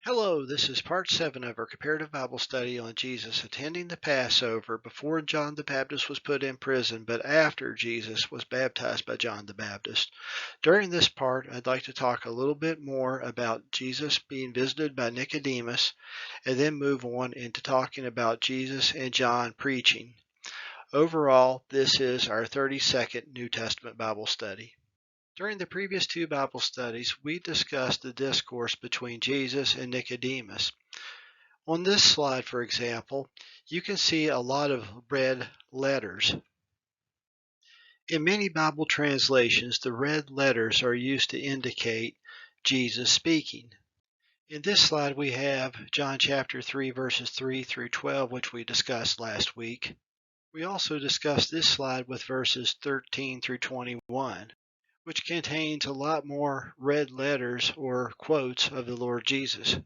Hello, this is part 7 of our comparative Bible study on Jesus attending the Passover before John the Baptist was put in prison, but after Jesus was baptized by John the Baptist. During this part, I'd like to talk a little bit more about Jesus being visited by Nicodemus, and then move on into talking about Jesus and John preaching. Overall, this is our 32nd New Testament Bible study. During the previous two Bible studies, we discussed the discourse between Jesus and Nicodemus. On this slide, for example, you can see a lot of red letters. In many Bible translations, the red letters are used to indicate Jesus speaking. In this slide, we have John chapter 3, verses 3 through 12, which we discussed last week. We also discussed this slide with verses 13 through 21. Which contains a lot more red letters or quotes of the Lord Jesus.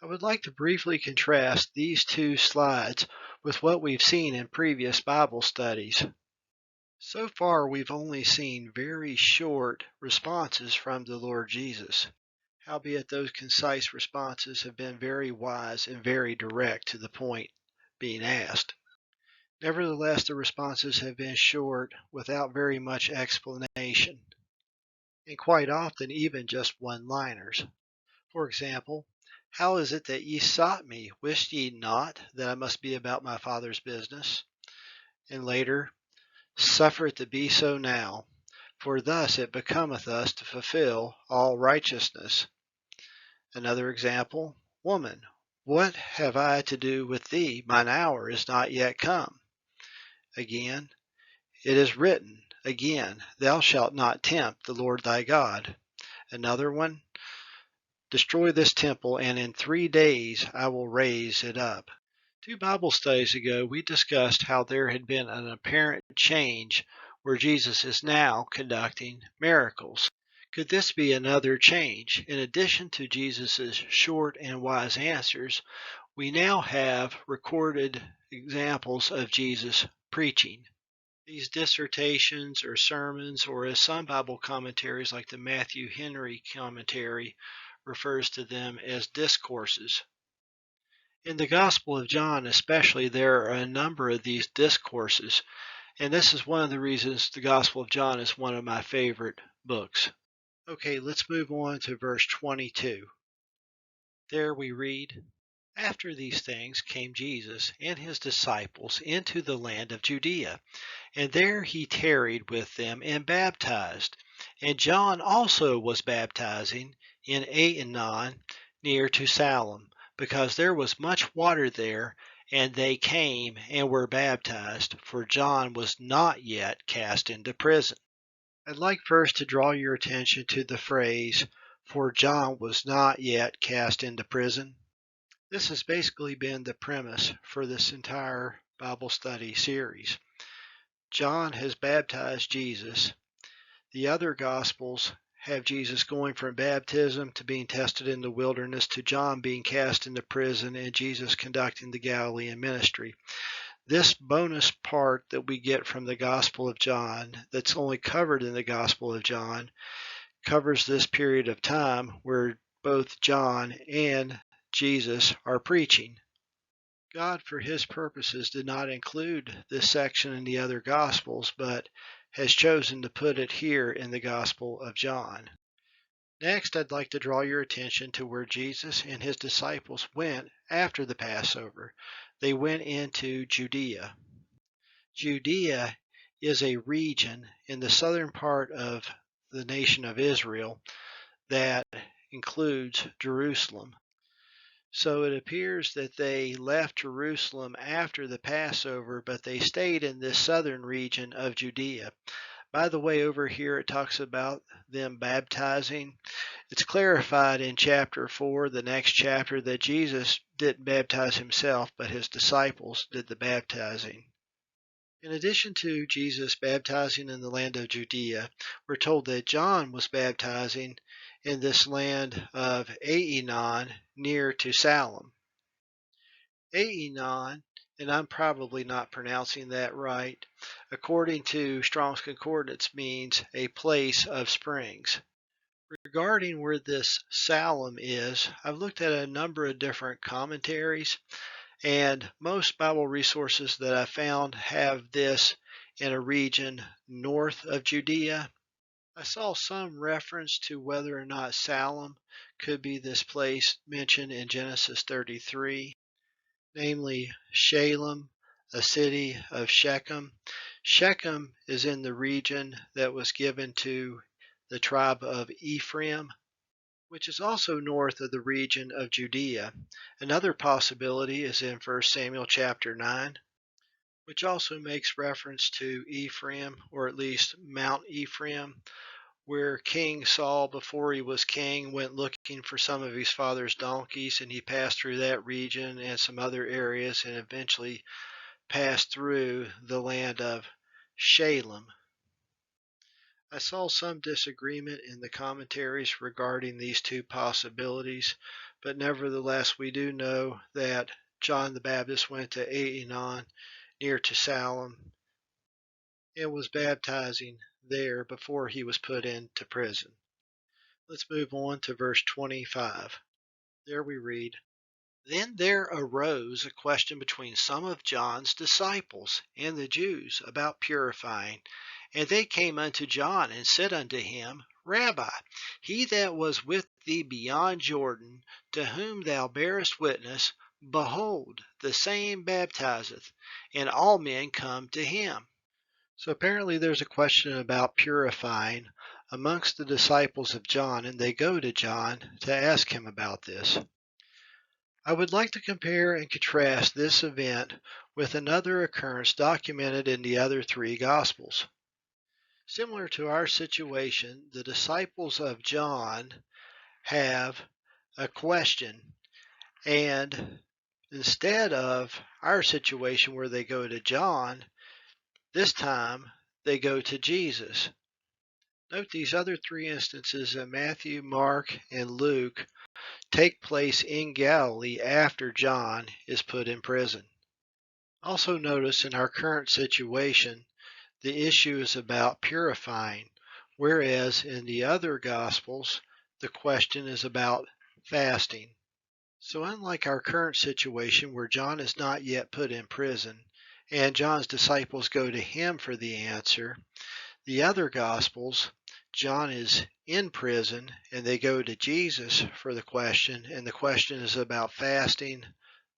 I would like to briefly contrast these two slides with what we've seen in previous Bible studies. So far, we've only seen very short responses from the Lord Jesus. Howbeit those concise responses have been very wise and very direct to the point being asked. Nevertheless, the responses have been short without very much explanation, and quite often even just one-liners. For example, how is it that ye sought me? Wist ye not that I must be about my Father's business? And later, suffer it to be so now, for thus it becometh us to fulfill all righteousness. Another example, woman, what have I to do with thee? Mine hour is not yet come. Again, it is written, again, thou shalt not tempt the Lord thy God. Another one, destroy this temple, and in 3 days I will raise it up. Two Bible studies ago, we discussed how there had been an apparent change where Jesus is now conducting miracles. Could this be another change? In addition to Jesus' short and wise answers, we now have recorded examples of Jesus preaching. These dissertations or sermons, or as some Bible commentaries like the Matthew Henry commentary refers to them as discourses. In the Gospel of John especially, there are a number of these discourses, and this is one of the reasons the Gospel of John is one of my favorite books. Okay, let's move on to verse 22. There we read, after these things came Jesus and his disciples into the land of Judea, and there he tarried with them and baptized. And John also was baptizing in Aenon near to Salem, because there was much water there, and they came and were baptized, for John was not yet cast into prison. I'd like first to draw your attention to the phrase, for John was not yet cast into prison. This has basically been the premise for this entire Bible study series. John has baptized Jesus. The other Gospels have Jesus going from baptism to being tested in the wilderness to John being cast into prison and Jesus conducting the Galilean ministry. This bonus part that we get from the Gospel of John, that's only covered in the Gospel of John, covers this period of time where both John and Jesus are preaching. God, for his purposes, did not include this section in the other Gospels, but has chosen to put it here in the Gospel of John. Next, I'd like to draw your attention to where Jesus and his disciples went after the Passover. They went into Judea. Judea is a region in the southern part of the nation of Israel that includes Jerusalem. So it appears that they left Jerusalem after the Passover, but they stayed in this southern region of Judea. By the way, over here it talks about them baptizing. It's clarified in chapter 4, the next chapter, that Jesus didn't baptize himself, but his disciples did the baptizing. In addition to Jesus baptizing in the land of Judea, we're told that John was baptizing in this land of Aenon near to Salem. Aenon, and I'm probably not pronouncing that right, according to Strong's Concordance means a place of springs. Regarding where this Salem is, I've looked at a number of different commentaries, and most Bible resources that I found have this in a region north of Judea. I saw some reference to whether or not Salem could be this place mentioned in Genesis 33, namely Shalem, a city of Shechem. Shechem is in the region that was given to the tribe of Ephraim, which is also north of the region of Judea. Another possibility is in 1 Samuel chapter 9, which also makes reference to Ephraim, or at least Mount Ephraim, where King Saul, before he was king, went looking for some of his father's donkeys, and he passed through that region and some other areas and eventually passed through the land of Shalem. I saw some disagreement in the commentaries regarding these two possibilities, but nevertheless, we do know that John the Baptist went to Aenon, near to Salem, and was baptizing there before he was put into prison. Let's move on to verse 25. There we read, Then there arose a question between some of John's disciples and the Jews about purifying. And they came unto John and said unto him, Rabbi, he that was with thee beyond Jordan, to whom thou bearest witness, behold, the same baptizeth, and all men come to him. So apparently there's a question about purifying amongst the disciples of John, and they go to John to ask him about this. I would like to compare and contrast this event with another occurrence documented in the other three Gospels. Similar to our situation, the disciples of John have a question, and instead of our situation where they go to John, this time they go to Jesus. Note these other three instances in Matthew, Mark, and Luke take place in Galilee after John is put in prison. Also notice in our current situation, the issue is about purifying, whereas in the other Gospels, the question is about fasting. So unlike our current situation where John is not yet put in prison, and John's disciples go to him for the answer, the other Gospels, John is in prison and they go to Jesus for the question, and the question is about fasting,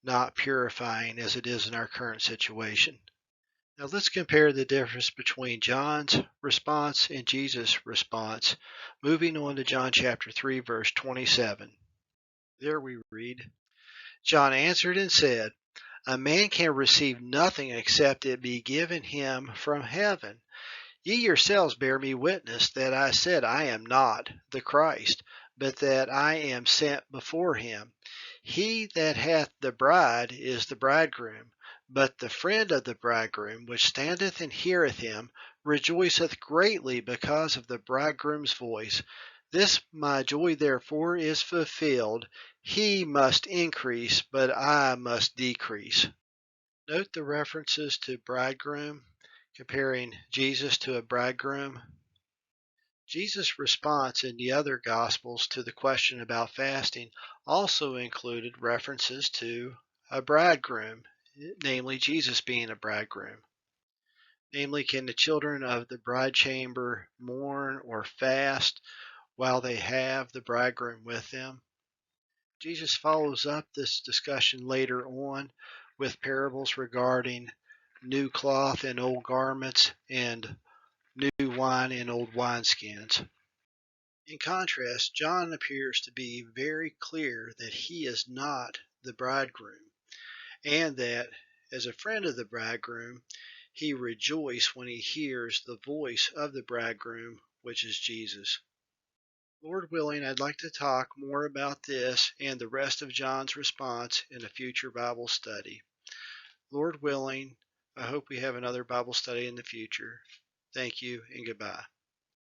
not purifying as it is in our current situation. Now let's compare the difference between John's response and Jesus' response, moving on to John chapter 3, verse 27. There we read, John answered and said, A man can receive nothing except it be given him from heaven. Ye yourselves bear me witness that I said I am not the Christ, but that I am sent before him. He that hath the bride is the bridegroom, but the friend of the bridegroom, which standeth and heareth him, rejoiceth greatly because of the bridegroom's voice. This my joy therefore is fulfilled. He must increase, but I must decrease. Note the references to bridegroom, comparing Jesus to a bridegroom. Jesus' response in the other Gospels to the question about fasting also included references to a bridegroom, namely Jesus being a bridegroom. Namely, can the children of the bride chamber mourn or fast while they have the bridegroom with them? Jesus follows up this discussion later on with parables regarding new cloth and old garments and new wine in old wineskins. In contrast, John appears to be very clear that he is not the bridegroom, and that, as a friend of the bridegroom, he rejoices when he hears the voice of the bridegroom, which is Jesus. Lord willing, I'd like to talk more about this and the rest of John's response in a future Bible study. Lord willing, I hope we have another Bible study in the future. Thank you and goodbye.